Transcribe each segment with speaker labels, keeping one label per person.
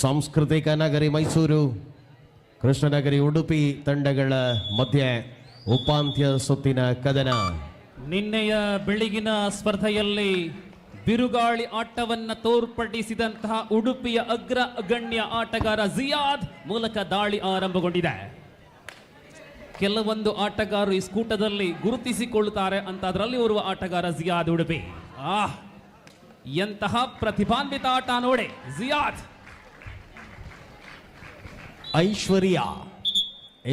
Speaker 1: ಸಾಂಸ್ಕೃತಿಕ ನಗರಿ ಮೈಸೂರು, ಕೃಷ್ಣನಗರಿ ಉಡುಪಿ ತಂಡಗಳ ಮಧ್ಯೆ ಉಪಾಂತ್ಯ ಸುತ್ತಿನ ಕದನ.
Speaker 2: ನಿನ್ನೆಯ ಬೆಳಗಿನ ಸ್ಪರ್ಧೆಯಲ್ಲಿ ಬಿರುಗಾಳಿ ಆಟವನ್ನ ತೋರ್ಪಡಿಸಿದಂತಹ ಉಡುಪಿಯ ಅಗ್ರ ಗಣ್ಯ ಆಟಗಾರ ಜಿಯಾದ್ ಮೂಲಕ ದಾಳಿ ಆರಂಭಗೊಂಡಿದೆ. ಕೆಲವೊಂದು ಆಟಗಾರರು ಈ ಸ್ಕೂಟದಲ್ಲಿ ಗುರುತಿಸಿಕೊಳ್ಳುತ್ತಾರೆ ಅಂತ ಅದರಲ್ಲಿ ಓರ್ವ ಆಟಗಾರ ಜಿಯಾದ್ ಉಡುಪಿ. ಎಂತಹ ಪ್ರತಿಭಾನ್ವಿತ ಆಟ ನೋಡಿ ಜಿಯಾದ್.
Speaker 1: ಐಶ್ವರ್ಯ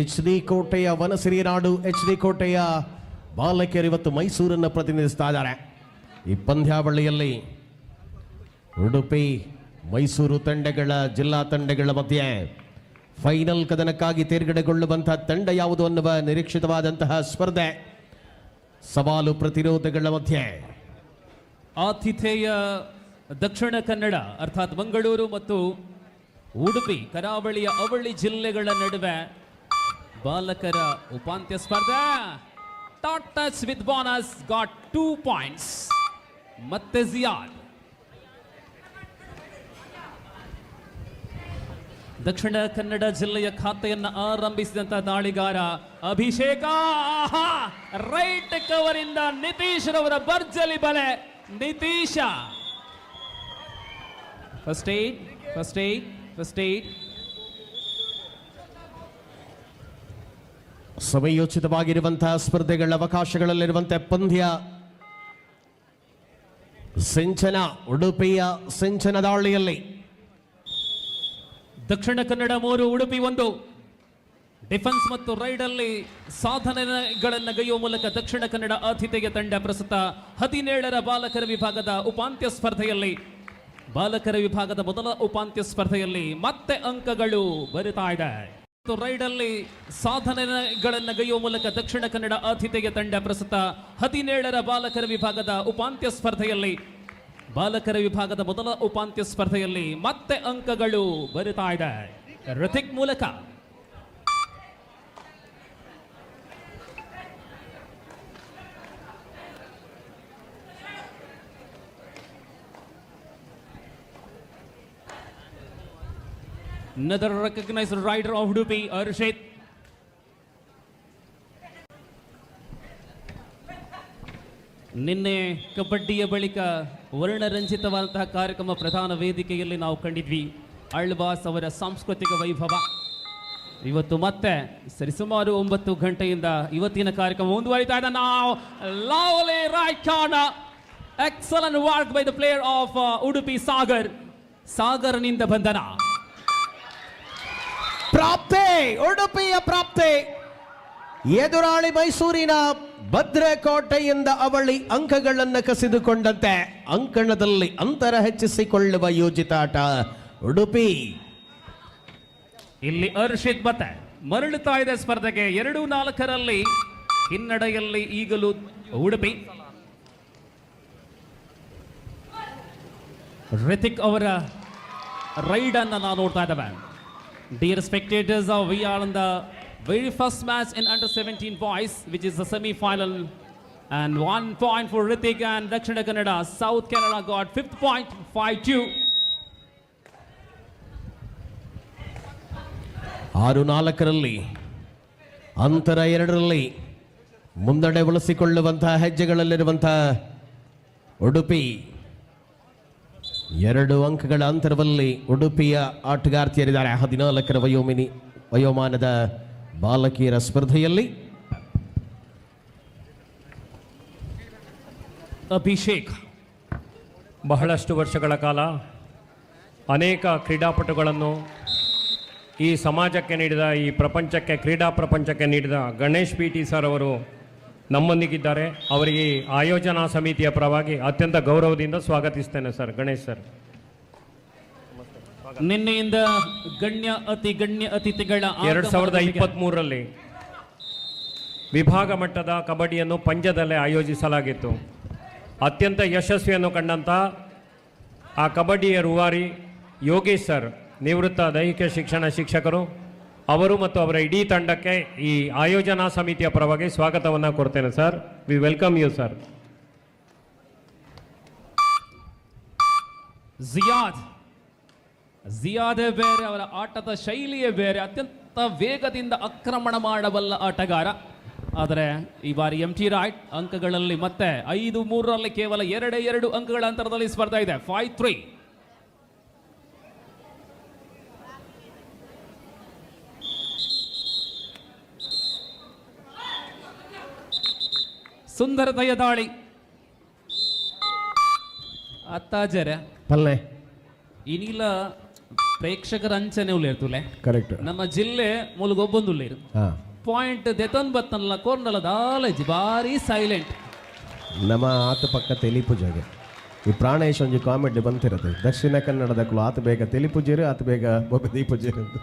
Speaker 1: HD ಕೋಟೆಯ ವನಸಿರಿ ನಾಡು HD ಕೋಟೆಯ ಬಾಲಕಿಯರು ಇವತ್ತು ಮೈಸೂರನ್ನು ಪ್ರತಿನಿಧಿಸ್ತಾ ಇದ್ದಾರೆ. ಈ ಪಂದ್ಯಾವಳಿಯಲ್ಲಿ ಉಡುಪಿ ಮೈಸೂರು ತಂಡಗಳ ಜಿಲ್ಲಾ ತಂಡಗಳ ಮಧ್ಯೆ ಫೈನಲ್ ಕದನಕ್ಕಾಗಿ ತೇರ್ಗಡೆಗೊಳ್ಳುವಂತಹ ತಂಡ ಯಾವುದು ಅನ್ನುವ ನಿರೀಕ್ಷಿತವಾದಂತಹ ಸ್ಪರ್ಧೆ. ಸವಾಲು ಪ್ರತಿರೋಧಗಳ ಮಧ್ಯೆ
Speaker 2: ಆತಿಥೇಯ ದಕ್ಷಿಣ ಕನ್ನಡ ಅರ್ಥಾತ್ ಮಂಗಳೂರು ಮತ್ತು ಉಡುಪಿ ಕರಾವಳಿಯ ಅವಳಿ ಜಿಲ್ಲೆಗಳ ನಡುವೆ ಬಾಲಕರ ಉಪಾಂತ್ಯ ಸ್ಪರ್ಧೆ. Taught touch with bonus got 2 points. ಮತ್ತೆ ಜಿಯಾದ್ ದಕ್ಷಿಣ ಕನ್ನಡ ಜಿಲ್ಲೆಯ ಖಾತೆಯನ್ನು ಆರಂಭಿಸಿದಂತ ದಾಳಿಗಾರ ಅಭಿಷೇಕ. ರೈಟ್ ಕವರ್ ಇಂದ ನಿತೀಶ್ ರವರ ಭರ್ಜರಿ ಬಲೆ. ನಿತೀಶ ಫಸ್ಟ್ ಏಡ್
Speaker 1: ಸಮಯೋಚಿತವಾಗಿರುವಂತಹ ಸ್ಪರ್ಧೆಗಳ ಅವಕಾಶಗಳಲ್ಲಿರುವಂತೆ ಪಂದ್ಯ ಸಿಂಚನ. ಉಡುಪಿಯ ಸಿಂಚನ ದಾಳಿಯಲ್ಲಿ
Speaker 2: ದಕ್ಷಿಣ ಕನ್ನಡ 3 ಉಡುಪಿ 1. ಡಿಫೆನ್ಸ್ ಮತ್ತು ರೈಡ್ ಅಲ್ಲಿ ಸಾಧನೆಗಳನ್ನು ಗೈಯುವ ಮೂಲಕ ದಕ್ಷಿಣ ಕನ್ನಡ ಆತಿಥೇಯ ತಂಡ ಪ್ರಸ್ತುತ 17ರ ಬಾಲಕರ ವಿಭಾಗದ ಉಪಾಂತ್ಯ ಸ್ಪರ್ಧೆಯಲ್ಲಿ ಬಾಲಕರ ವಿಭಾಗದ ಮೊದಲ ಉಪಾಂತ್ಯ ಸ್ಪರ್ಧೆಯಲ್ಲಿ ಮತ್ತೆ ಅಂಕಗಳು ಬರುತ್ತಾ ಇದೆ. ರೈಡ್ ಅಲ್ಲಿ ಸಾಧನೆಗಳನ್ನು ಗೈಯುವ ಮೂಲಕ ದಕ್ಷಿಣ ಕನ್ನಡ ಆತಿಥೇಯ ತಂಡ ಪ್ರಸ್ತುತ 17ರ ಬಾಲಕರ ವಿಭಾಗದ ಉಪಾಂತ್ಯ ಸ್ಪರ್ಧೆಯಲ್ಲಿ ಬಾಲಕರ ವಿಭಾಗದ ಮೊದಲ ಉಪಾಂತ್ಯ ಸ್ಪರ್ಧೆಯಲ್ಲಿ ಮತ್ತೆ ಅಂಕಗಳು ಬರುತ್ತಾ ಇದೆ. ಋತಿಕ್ ಮೂಲಕ another recognized rider of Udupi, Arshit. ನಿನ್ನೆ ಕಬಡ್ಡಿಯ ಬಳಿಕ ವರ್ಣರಂಜಿತವಾದಂತಹ ಕಾರ್ಯಕ್ರಮ ಪ್ರಧಾನ ವೇದಿಕೆಯಲ್ಲಿ ನಾವು ಕಂಡಿದ್ವಿ. ಅಳ್ವಾಸ್ ಅವರ ಸಾಂಸ್ಕೃತಿಕ ವೈಭವ. ಇವತ್ತು ಮತ್ತೆ ಸರಿಸುಮಾರು 9 ಗಂಟೆಯಿಂದ ಇವತ್ತಿನ ಕಾರ್ಯಕ್ರಮ ಮುಂದುವರಿತಾ ಇದೆ. ನಾವು lovely right corner, excellent work by the player of Udupi ಸಾಗರ್ನಿಂದ ಬಂಧನ.
Speaker 1: ಪ್ರಾಪ್ತಿ, ಉಡುಪಿಯ ಪ್ರಾಪ್ತಿ. ಎದುರಾಳಿ ಮೈಸೂರಿನ ಭದ್ರಕೋಟೆಯಿಂದ ಅವಳಿ ಅಂಕಗಳನ್ನು ಕಸಿದುಕೊಂಡಂತೆ ಅಂಕಣದಲ್ಲಿ ಅಂತರ ಹೆಚ್ಚಿಸಿಕೊಳ್ಳುವ ಯೋಜಿತ ಆಟ ಉಡುಪಿ.
Speaker 2: ಇಲ್ಲಿ ಹರ್ಷಿತ್ ಮತ್ತೆ ಮರಳುತ್ತಾ ಇದೆ ಸ್ಪರ್ಧೆಗೆ. 2-4ರಲ್ಲಿ ಹಿನ್ನಡೆಯಲ್ಲಿ ಈಗಲೂ ಉಡುಪಿ. ಋತಿಕ್ ಅವರ ರೈಡ್ ಅನ್ನು ನಾವು ನೋಡ್ತಾ ಇದ್ದೇವೆ. Dear spectators, we are on the very first match in under 17 boys, which is the semi-final, and 1 point for Hrithik and Dakshina Kannada. South Canada got 5th point, 5-2.
Speaker 1: 6-4ರಲ್ಲಿ ಅಂತರ 2ರಲ್ಲಿ ಮುಂದಡೆ ಉಳಿಸಿಕೊಳ್ಳುವಂತಹ ಹೆಜ್ಜೆಗಳಲ್ಲಿರುವಂತಹ ಉಡುಪಿ. 2 ಅಂಕಗಳ ಅಂತರದಲ್ಲಿ ಉಡುಪಿಯ ಆಟಗಾರ್ತಿಯರಿದ್ದಾರೆ. 14ರ ವಯೋಮಾನದ ಬಾಲಕಿಯರ ಸ್ಪರ್ಧೆಯಲ್ಲಿ
Speaker 2: ಅಭಿಷೇಕ್
Speaker 3: ಬಹಳಷ್ಟು ವರ್ಷಗಳ ಕಾಲ ಅನೇಕ ಕ್ರೀಡಾಪಟುಗಳನ್ನು ಈ ಸಮಾಜಕ್ಕೆ ನೀಡಿದ, ಈ ಪ್ರಪಂಚಕ್ಕೆ, ಕ್ರೀಡಾ ಪ್ರಪಂಚಕ್ಕೆ ನೀಡಿದ ಗಣೇಶ್ PT ಸರ್ ಅವರು ನಮ್ಮೊಂದಿಗಿದ್ದಾರೆ. ಅವರಿಗೆ ಆಯೋಜನಾ ಸಮಿತಿಯ ಪರವಾಗಿ ಅತ್ಯಂತ ಗೌರವದಿಂದ ಸ್ವಾಗತಿಸ್ತೇನೆ ಸರ್. ಗಣೇಶ್ ಸರ್,
Speaker 2: ನಿನ್ನೆಯಿಂದ ಗಣ್ಯ ಅತಿಥಿಗಳ
Speaker 3: 2023ರಲ್ಲಿ ವಿಭಾಗ ಮಟ್ಟದ ಕಬಡ್ಡಿಯನ್ನು ಪಂಜದಲ್ಲೇ ಆಯೋಜಿಸಲಾಗಿತ್ತು. ಅತ್ಯಂತ ಯಶಸ್ವಿಯನ್ನು ಕಂಡಂಥ ಆ ಕಬಡ್ಡಿಯ ರೂವಾರಿ ಯೋಗೇಶ್ ಸರ್, ನಿವೃತ್ತ ದೈಹಿಕ ಶಿಕ್ಷಣ ಶಿಕ್ಷಕರು, ಅವರು ಮತ್ತು ಅವರ ಇಡೀ ತಂಡಕ್ಕೆ ಈ ಆಯೋಜನಾ ಸಮಿತಿಯ ಪರವಾಗಿ ಸ್ವಾಗತವನ್ನು ಕೊಡ್ತೇನೆ sir. We welcome you sir.
Speaker 2: ಜಿಯಾದ್ ಜಿಯಾದೇ ಬೇರೆ, ಅವರ ಆಟದ ಶೈಲಿಯೇ ಬೇರೆ, ಅತ್ಯಂತ ವೇಗದಿಂದ ಆಕ್ರಮಣ ಮಾಡಬಲ್ಲ ಆಟಗಾರ. ಆದರೆ ಈ ಬಾರಿ MT ರೈಟ್ ಅಂಕಗಳಲ್ಲಿ ಮತ್ತೆ 5-3ರಲ್ಲಿ ಕೇವಲ 2 ಅಂಕಗಳ ಅಂತರದಲ್ಲಿ ಸ್ಪರ್ಧೆ ಇದೆ. 5-3. ಸುಂದರತೆಯ ದಾಳಿ. ಅತ್ತಾಜರೆ
Speaker 1: ಪಲ್ಲೆ
Speaker 2: ಇನಿಲ ಪ್ರೇಕ್ಷಕರ ಅಂಚನೆ ಉಳ್ಳೇರ್ತುಲೆ
Speaker 1: ಕರೆಕ್ಟ್.
Speaker 2: ನಮ್ಮ ಜಿಲ್ಲೆ ಮುಳುಗೊಬ್ಬೊಂದುಳ್ಳೇರು ಪಾಯಿಂಟ್ ದೆತನ್ ಬತ್ತನಲ್ಲ ಕೋರ್ನಲ ದಾಲಜಿ ಬಾರಿ ಸೈಲೆಂಟ್.
Speaker 1: ನಮ್ಮ ಆತ ಪಕ್ಕ ತೆಲಿಪುಜಾಗೆ ಈ ಪ್ರಾಣೇಶ್ ಒಂಜಿ ಕಾಮಿಡಿ ಬಂತಿರತ್ತೆ. ದಕ್ಷಿಣ ಕನ್ನಡದಕ್ಕೂ ಆತ ಬೇಗ ತೆಲಿಪುಜೇರು, ಆತ ಬೇಗ ಬೊಬ್ಬದಿ ಪೂಜೇರು ಅಂತ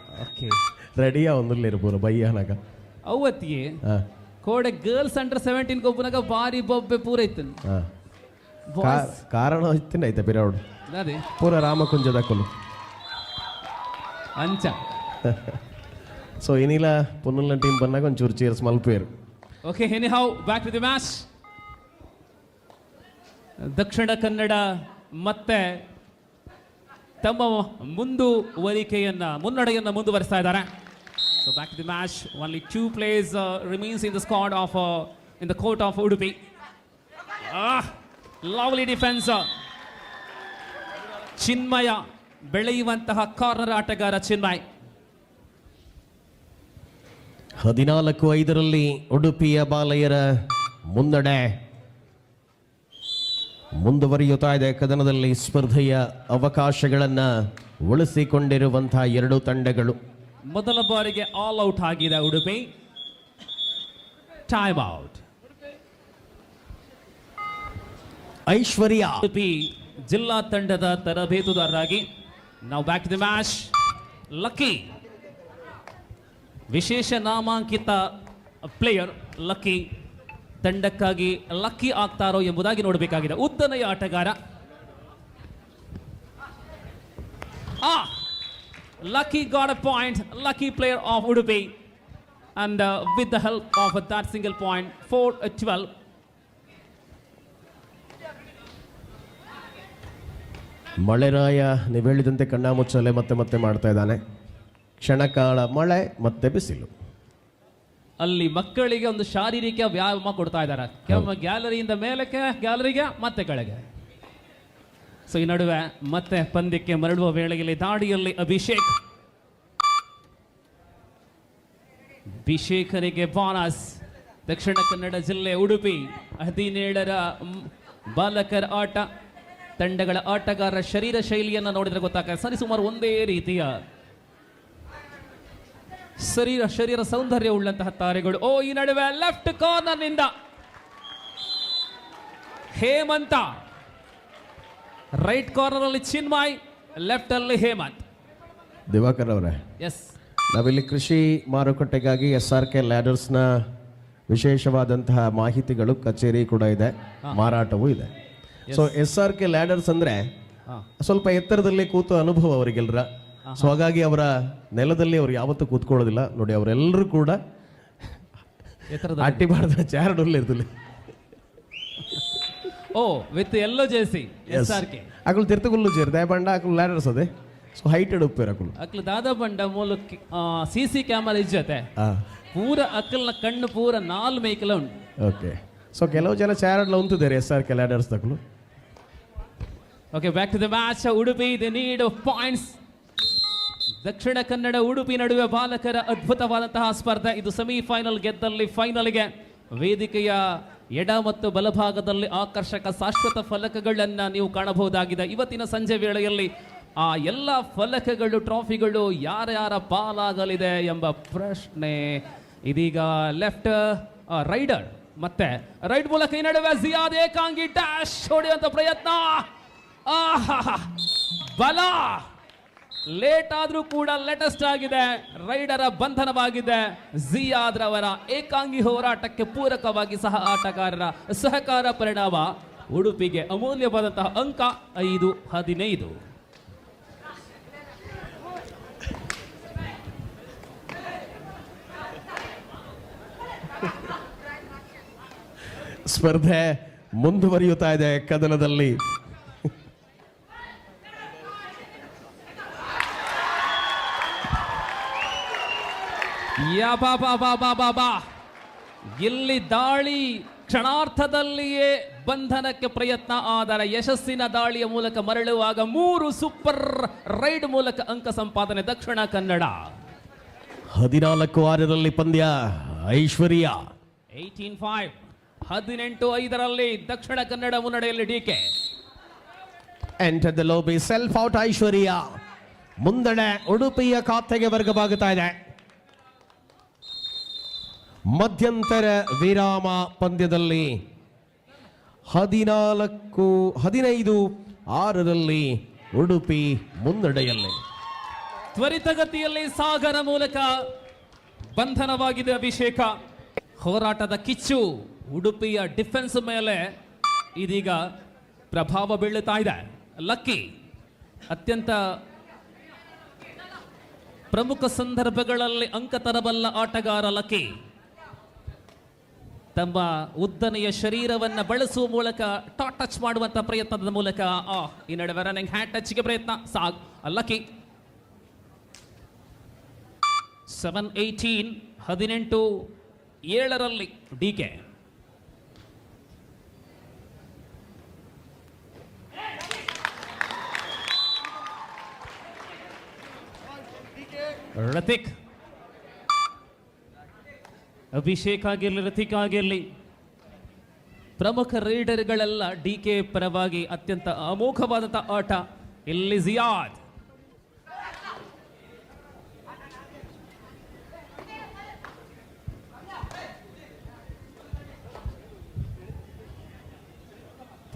Speaker 1: ರೆಡಿಯಾ ಒಂದುಲ್ಲೇರು ಪೂರ ಬಯ್ಯನಾಗ
Speaker 2: ಅವತ್ತಿಗೆ ಕೋಡೆ ಗರ್ಲ್ಸ್ ಅಂಡರ್ 17 ಗೊಬ್ಬನಾಗ ಬಾರಿ ಬೊಬ್ಬೆ ಪೂರ ಇತ್ತು.
Speaker 1: ಕಾರಣ ಇತ್ತಿನ ಐತೆ ಬಿರೌಡ್
Speaker 2: ಅದೇ
Speaker 1: ಪೂರ ರಾಮಕುಂಜದಕ್ಕಲು
Speaker 2: ಅಂಚ.
Speaker 1: ಸೊ ಏನಿಲ್ಲ ಪುನಲ್ನ ಟೀಮ್ ಬಂದಾಗ ಒಂಚೂರು ಚೇರ್ಸ್ ಮಲ್ಪೇರು.
Speaker 2: Okay, anyhow back to the match. Dakshina Kannada ಮತ್ತೆ ತಮ್ಮ ಮುನ್ನಡೆಯನ್ನು ಮುಂದುವರಿಸ್ತಾ ಇದ್ದಾರೆ. So back to the match. Only 2 players remains in the squad of in the court of Udupi. Lovely defence. Chinmaya ಬೆಳೆಯುವಂತಹ ಕಾರ್ನರ್ ಆಟಗಾರ ಚಿನ್ಮಯ್.
Speaker 1: 14-5ರಲ್ಲಿ ಉಡುಪಿಯ ಬಾಲಯರ ಮುನ್ನಡೆ ಮುಂದುವರಿಯುತ್ತಾ ಇದೆ. ಕದನದಲ್ಲಿ ಸ್ಪರ್ಧೆಯ ಅವಕಾಶಗಳನ್ನು ಉಳಿಸಿಕೊಂಡಿರುವಂತಹ 2 ತಂಡಗಳು.
Speaker 2: ಮೊದಲ ಬಾರಿಗೆ ಆಲ್ ಔಟ್ ಆಗಿದೆ ಉಡುಪಿ. Time out.
Speaker 1: ಐಶ್ವರ್ಯ
Speaker 2: ಉಡುಪಿ ಜಿಲ್ಲಾ ತಂಡದ ತರಬೇತುದಾರರಾಗಿ ನಾವು back to the match. Lucky ವಿಶೇಷ ನಾಮಾಂಕಿತ ಪ್ಲೇಯರ್ ಲಕ್ಕಿ ತಂಡಕ್ಕಾಗಿ ಲಕ್ಕಿ ಆಗ್ತಾರೋ ಎಂಬುದಾಗಿ ನೋಡಬೇಕಾಗಿದೆ. ಉದ್ದನೆಯ ಆಟಗಾರ. Lucky got a point. Lucky player of Udupi, and with the help of that single point, 4-12.
Speaker 1: ಮಳೆರಾಯ ನೀವು ಹೇಳಿದಂತೆ ಕಣ್ಣಾಮುಚ್ಚಲೆ ಮತ್ತೆ ಮಾಡ್ತಾ ಇದ್ದಾನೆ. ಕ್ಷಣಕಾಲ ಮಳೆ ಮತ್ತೆ ಬಿಸಿಲು.
Speaker 2: ಅಲ್ಲಿ ಮಕ್ಕಳಿಗೆ ಒಂದು ಶಾರೀರಿಕ ವ್ಯಾಯಾಮ ಕೊಡ್ತಾ ಇದ್ದಾರೆ. ಗ್ಯಾಲರಿಯಿಂದ ಮೇಲಕ್ಕೆ, ಗ್ಯಾಲರಿಗೆ ಮತ್ತೆ ಕೆಳಗೆ. ಸೊ ಈ ನಡುವೆ ಮತ್ತೆ ಪಂದ್ಯಕ್ಕೆ ಮರಳುವ ವೇಳೆಯಲ್ಲಿ ದಾಡಿಯಲ್ಲಿ ಅಭಿಷೇಕನಿಗೆ ಬೋನಸ್. ದಕ್ಷಿಣ ಕನ್ನಡ ಜಿಲ್ಲೆ ಉಡುಪಿ 17ರ ಬಾಲಕರ ಆಟ ತಂಡಗಳ ಆಟಗಾರರ ಶರೀರ ಶೈಲಿಯನ್ನು ನೋಡಿದ್ರೆ ಗೊತ್ತಾಗ್ತದೆ. ಸರಿಸುಮಾರು ಒಂದೇ ರೀತಿಯ ಶರೀರ ಸೌಂದರ್ಯ ಉಳ್ಳಂತಹ ತಾರೆಗಳು. ಈ ನಡುವೆ ಲೆಫ್ಟ್ ಕಾರ್ನರ್ ನಿಂದ ಹೇಮಂತ, ರೈಟ್ ಕಾರ್ನರ್ ಅಲ್ಲಿ ಚಿನ್ಮಯ್, ಲೆಫ್ಟ್ ಅಲ್ಲಿ ಹೇಮಂತ್.
Speaker 1: ದಿವಾಕರ್ ಅವರೇ,
Speaker 2: ಎಸ್,
Speaker 1: ನಾವಿಲ್ಲಿ ಕೃಷಿ ಮಾರುಕಟ್ಟೆಗಾಗಿ SRK ಲ್ಯಾಡರ್ಸ್ನ ವಿಶೇಷವಾದಂತಹ ಮಾಹಿತಿಗಳು ಕಚೇರಿ ಕೂಡ ಇದೆ, ಮಾರಾಟವೂ ಇದೆ. ಸೊ SRK ಲ್ಯಾಡರ್ಸ್ ಅಂದ್ರೆ ಸ್ವಲ್ಪ ಎತ್ತರದಲ್ಲಿ ಕೂತು ಅನುಭವ ಅವರಿಗೆಲ್ಲರ. ಸೊ ಹಾಗಾಗಿ ಅವರ ನೆಲದಲ್ಲಿ ಅವ್ರು ಯಾವತ್ತೂ ಕೂತ್ಕೊಳ್ಳೋದಿಲ್ಲ ನೋಡಿ. ಅವರೆಲ್ಲರೂ ಕೂಡ ಅಟ್ಟಿ ಮಾಡಿದ ಚಾರಡಲ್ಲಿ ಇರ್ತಿಲ್ಲ.
Speaker 2: ವಿತ್ ಎಲ್ಲೋ ಜೇಸಿ SRK
Speaker 1: ಅಕಲು ತಿರ್ತಗುಲ್ಲು ಚೇರ್ ದಯಬಂಡ ಅಕಲು ಲ್ಯಾಡರ್ಸ್ ಅದೇ. ಸೊ ಹೈಟೆಡ್ ಉಪ್ಪೇರು ಅಕಲು
Speaker 2: ಅಕ್ಲು ದಾದಾ ಬಂಡ ಮೂಲಕ CC ಕ್ಯಾಮರಾ ಇಜ್ಜತೆ ಪೂರ ಅಕ್ಕಲ್ನ ಕಣ್ಣು ಪೂರ 4 ಮೈಕಲ ಉಂಟು.
Speaker 1: ಓಕೆ, ಸೊ ಕೆಲವು ಜನ ಚಾರಡ್ಲ ಉಂತಿದ್ದಾರೆ SRK ಲ್ಯಾಡರ್ಸ್ ತಕಲು.
Speaker 2: Okay, back to the match. Udupi the need of points. Dakshina Kannada Udupi ನಡುವೆ ಬಾಲಕರ ಅದ್ಭುತವಾದಂತಹ ಸ್ಪರ್ಧೆ. ಇದು ಸೆಮಿಫೈನಲ್ ಗೆದ್ದಲ್ಲಿ ಫೈನಲ್ಗೆ ವೇದಿಕೆಯ ಎಡ ಮತ್ತು ಬಲಭಾಗದಲ್ಲಿ ಆಕರ್ಷಕ ಶಾಶ್ವತ ಫಲಕಗಳನ್ನು ನೀವು ಕಾಣಬಹುದಾಗಿದೆ. ಇವತ್ತಿನ ಸಂಜೆ ವೇಳೆಯಲ್ಲಿ ಆ ಎಲ್ಲ ಫಲಕಗಳು, ಟ್ರಾಫಿಗಳು ಯಾರ್ಯಾರ ಪಾಲಾಗಲಿದೆ ಎಂಬ ಪ್ರಶ್ನೆ ಇದೀಗ. ಲೆಫ್ಟ್ ರೈಡರ್ ಮತ್ತೆ ರೈಟ್ ಮೂಲಕ ಈ ನಡುವೆ ಜಿಯಾದ್ ಏಕಾಂಗಿ ಡ್ಯಾಶ್ ಹೊಡೆಯುವಂತ ಪ್ರಯತ್ನ. ಬಲ ಲೇಟ್ ಆದ್ರೂ ಕೂಡ ಲೇಟೆಸ್ಟ್ ಆಗಿದೆ. ರೈಡರ ಬಂಧನವಾಗಿದೆ. ಜಿಯಾದ್ ರವರ ಏಕಾಂಗಿ ಹೋರಾಟಕ್ಕೆ ಪೂರಕವಾಗಿ ಸಹ ಆಟಗಾರರ ಸಹಕಾರ ಪರಿಣಾಮ ಉಡುಪಿಗೆ ಅಮೂಲ್ಯವಾದಂತಹ ಅಂಕ 5-15.
Speaker 1: ಸ್ಪರ್ಧೆ ಮುಂದುವರಿಯುತ್ತಾ ಇದೆ ಕದನದಲ್ಲಿ.
Speaker 2: ಯಾ ಬಾ ಬಾ ಬಾ ಬಾ ಬಾ ಬಾ. ಇಲ್ಲಿ ದಾಳಿ ಕ್ಷಣಾರ್ಥದಲ್ಲಿಯೇ ಬಂಧನಕ್ಕೆ ಪ್ರಯತ್ನ, ಆದರೆ ಯಶಸ್ಸಿನ ದಾಳಿಯ ಮೂಲಕ ಮರಳುವಾಗ 3 ಸೂಪರ್ ರೈಡ್ ಮೂಲಕ ಅಂಕ ಸಂಪಾದನೆ ದಕ್ಷಿಣ ಕನ್ನಡ.
Speaker 1: 14-6 ಪಂದ್ಯ ಐಶ್ವರ್ಯ.
Speaker 2: 18-5 18-5 ದಕ್ಷಿಣ ಕನ್ನಡ ಮುನ್ನಡೆಯಲ್ಲಿ DK.
Speaker 1: Enter the lobby self out Aishwarya. ಮುಂದಡೆ ಉಡುಪಿಯ ಖಾತೆಗೆ ವರ್ಗವಾಗುತ್ತಾ ಇದೆ. ಮಧ್ಯಂತರ ವಿರಾಮ ಪಂದ್ಯದಲ್ಲಿ 15-6 ಉಡುಪಿ ಮುನ್ನಡೆಯಲ್ಲಿ.
Speaker 2: ತ್ವರಿತಗತಿಯಲ್ಲಿ ಸಾಗರ ಮೂಲಕ ಬಂಧನವಾಗಿದೆ ಅಭಿಷೇಕ. ಹೋರಾಟದ ಕಿಚ್ಚು ಉಡುಪಿಯ ಡಿಫೆನ್ಸ್ ಮೇಲೆ ಇದೀಗ ಪ್ರಭಾವ ಬೀಳುತ್ತಾ ಇದೆ. ಲಕ್ಕಿ ಅತ್ಯಂತ ಪ್ರಮುಖ ಸಂದರ್ಭಗಳಲ್ಲಿ ಅಂಕ ತರಬಲ್ಲ ಆಟಗಾರ ಲಕ್ಕಿ. ತಮ್ಮ ಉದ್ದನೆಯ ಶರೀರವನ್ನು ಬಳಸುವ ಮೂಲಕ ಟಚ್ ಮಾಡುವಂತ ಪ್ರಯತ್ನದ ಮೂಲಕ ಈ ನಡುವೆ ರನ್ನಿಂಗ್ ಹ್ಯಾಂಡ್ ಟಚ್ಗೆ ಪ್ರಯತ್ನ ಲಕ್ಕಿ. 7-18 18-7 ಡಿಕೆ. ಋತಿಕ್, ಅಭಿಷೇಕ್ ಆಗಿರಲಿ ಋತಿಕ್ ಆಗಿರಲಿ ಪ್ರಮುಖ ರೈಡರ್ಗಳೆಲ್ಲ ಡಿಕೆ ಪರವಾಗಿ ಅತ್ಯಂತ ಅಮೋಘವಾದಂಥ ಆಟ. ಇಲ್ಲಿ ಜಿಯಾದ್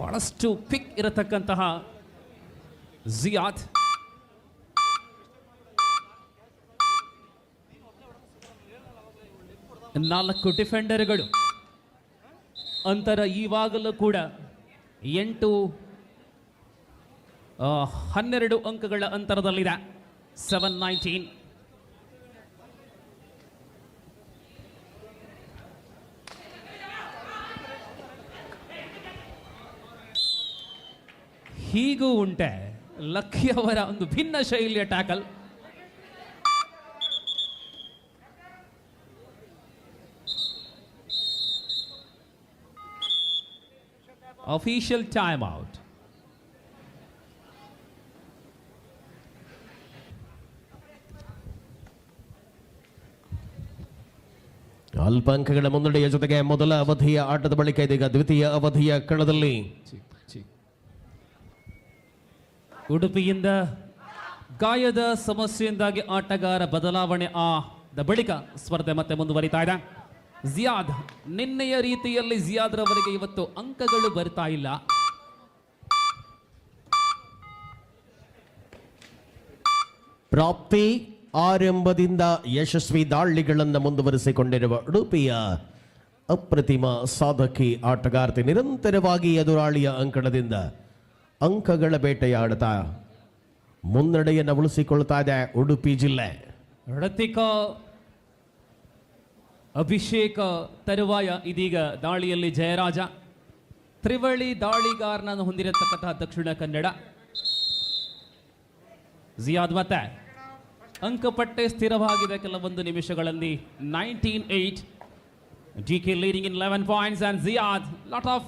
Speaker 2: ಬಹಳಷ್ಟು ಕ್ವಿಕ್ ಇರತಕ್ಕಂತಹ ಜಿಯಾದ್. ನಾಲ್ಕು ಡಿಫೆಂಡರ್ಗಳು. ಅಂತರ ಈವಾಗಲೂ ಕೂಡ 8-12 ಅಂಕಗಳ ಅಂತರದಲ್ಲಿದೆ. 7-19. ಹೀಗೂ ಉಂಟೆ ಲಕ್ಕಿ ಅವರ ಒಂದು ಭಿನ್ನ ಶೈಲಿಯ ಟ್ಯಾಕಲ್. Official timeout.
Speaker 1: ಅಲ್ಪ ಅಂಕಗಳ ಮುನ್ನಡೆಯ ಜೊತೆಗೆ ಮೊದಲ ಅವಧಿಯ ಆಟದ ಬಳಿಕ ಇದೀಗ ದ್ವಿತೀಯ ಅವಧಿಯ ಕಣದಲ್ಲಿ
Speaker 2: ಉಡುಪಿಯಿಂದ ಗಾಯದ ಸಮಸ್ಯೆಯಿಂದಾಗಿ ಆಟಗಾರ ಬದಲಾವಣೆ ಆದ ಬಳಿಕ ಸ್ಪರ್ಧೆ ಮತ್ತೆ ಮುಂದುವರಿತಾ ಇದೆ. ಜಿಯಾದ್, ನಿನ್ನೆಯ ರೀತಿಯಲ್ಲಿ ಜಿಯಾದ್ ರವರಿಗೆ ಇವತ್ತು ಅಂಕಗಳು ಬರ್ತಾ ಇಲ್ಲ.
Speaker 1: ಪ್ರಾಪ್ತಿ ಆರಂಭದಿಂದ ಯಶಸ್ವಿ ದಾಳಿಗಳನ್ನು ಮುಂದುವರಿಸಿಕೊಂಡಿರುವ ಉಡುಪಿಯ ಅಪ್ರತಿಮ ಸಾಧಕಿ ಆಟಗಾರ್ತಿ ನಿರಂತರವಾಗಿ ಎದುರಾಳಿಯ ಅಂಕಣದಿಂದ ಅಂಕಗಳ ಬೇಟೆಯಾಡುತ್ತಾ ಮುನ್ನಡೆಯನ್ನು ಉಳಿಸಿಕೊಳ್ತಾ ಇದೆ ಉಡುಪಿ ಜಿಲ್ಲೆ.
Speaker 2: ಋತಿಕ, ಅಭಿಷೇಕ ತರುವಾಯ ಇದೀಗ ದಾಳಿಯಲ್ಲಿ ಜಯರಾಜ. ತ್ರಿವಳಿ ದಾಳಿಗಾರನನ್ನು ಹೊಂದಿರತಕ್ಕಂತಹ ದಕ್ಷಿಣ ಕನ್ನಡ. ಜಿಯಾದ್ ಮತ್ತೆ ಅಂಕಪಟ್ಟೆ ಸ್ಥಿರವಾಗಿದೆ ಕೆಲವೊಂದು ನಿಮಿಷಗಳಲ್ಲಿ. 19-8 DK leading in 11 points, and Ziad, lot of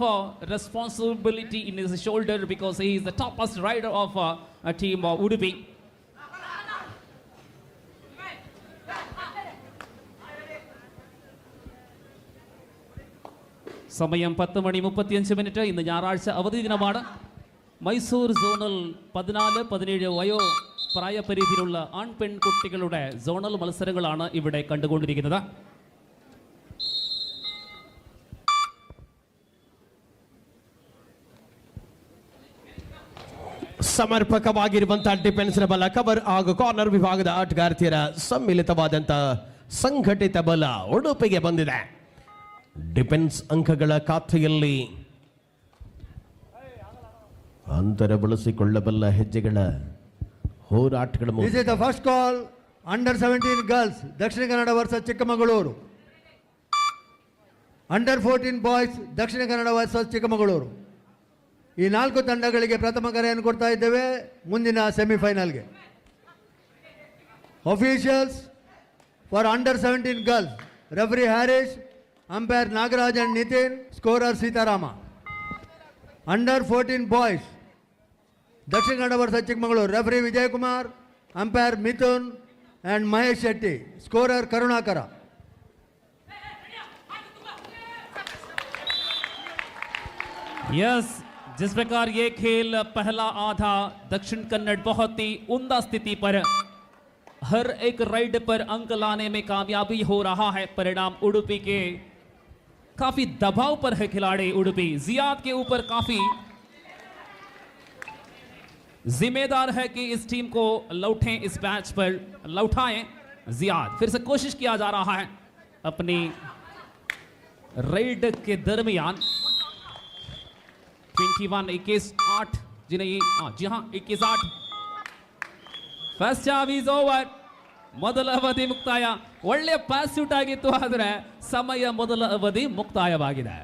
Speaker 2: responsibility in his shoulder because he is the toppest rider of a team of Udupi. സമയം 10:35. ഇന്ന് ഞായറാഴ്ച അവധി ദിനമാണ്. മൈസൂർ സോണൽ 14-17 വയോ പ്രായപരിധിയിലുള്ള ആൺ പെൺകുട്ടികളുടെ സോണൽ മത്സരങ്ങളാണ് ഇവിടെ കണ്ടുകൊണ്ടിരിക്കുന്നത്.
Speaker 1: ಸಮರ್ಪಕವಾಗಿರುವಂತಹ ಡಿಫೆನ್ಸ್ ಬಲ, ಕವರ್ ಹಾಗೂ ಕಾರ್ನರ್ ವಿಭಾಗದ ಆಟಗಾರ್ತಿಯರ ಸಮ್ಮಿಲಿತವಾದಂತಹ ಸಂಘಟಿತ ಬಲ ಉಡುಪಿಗೆ ಬಂದಿದೆ. ಡಿಫೆನ್ಸ್ ಅಂಕಗಳ ಖಾತೆಯಲ್ಲಿ ಅಂತರ ಬಳಸಿಕೊಳ್ಳಬಲ್ಲ ಹೆಜ್ಜೆಗಳ ಹೋರಾಟಗಳ
Speaker 4: This is the first call, under 17 girls, Dakshina Kannada versus Chikkamangaluru. Under 14 boys, Dakshina Kannada versus Chikkamangaluru. ಈ 4 ತಂಡಗಳಿಗೆ ಪ್ರಥಮ ಕರೆಯನ್ನು ಕೊಡ್ತಾ ಇದ್ದೇವೆ ಮುಂದಿನ ಸೆಮಿಫೈನಲ್ಗೆ. Officials, For under 17 girls, referee Harish, umpire Nagaraj and Nitin, scorer Sitarama. Under 14 boys, Dakshin Kannada versus Chikmagalur, referee Vijay Kumar, umpire Mithun and Mahesh Shetty, scorer Karunakara.
Speaker 2: Yes, जिस प्रकार ये खेल पहला आधा दक्षिण कन्नड़ बहुत ही उम्दा स्थिति पर हर एक राइड पर अंक लाने में कामयाबी हो रहा है। परिणाम उडुपी के काफी दबाव पर है खिलाड़ी उडुपी, जियाद के ऊपर काफी जिम्मेदार है कि इस टीम को लौटें, इस मैच पर लौटाएं। जियाद फिर से कोशिश किया जा रहा है अपनी राइड के दरमियान। 21-21-8 जी नहीं, जी हाँ 21-8। First half is over. ಮೊದಲ ಅವಧಿ ಮುಕ್ತಾಯ. ಒಳ್ಳೆಯ ಪಾಸ್ ಶೂಟ್ ಆಗಿತ್ತು, ಆದರೆ ಸಮಯ ಮೊದಲ ಅವಧಿ ಮುಕ್ತಾಯವಾಗಿದೆ.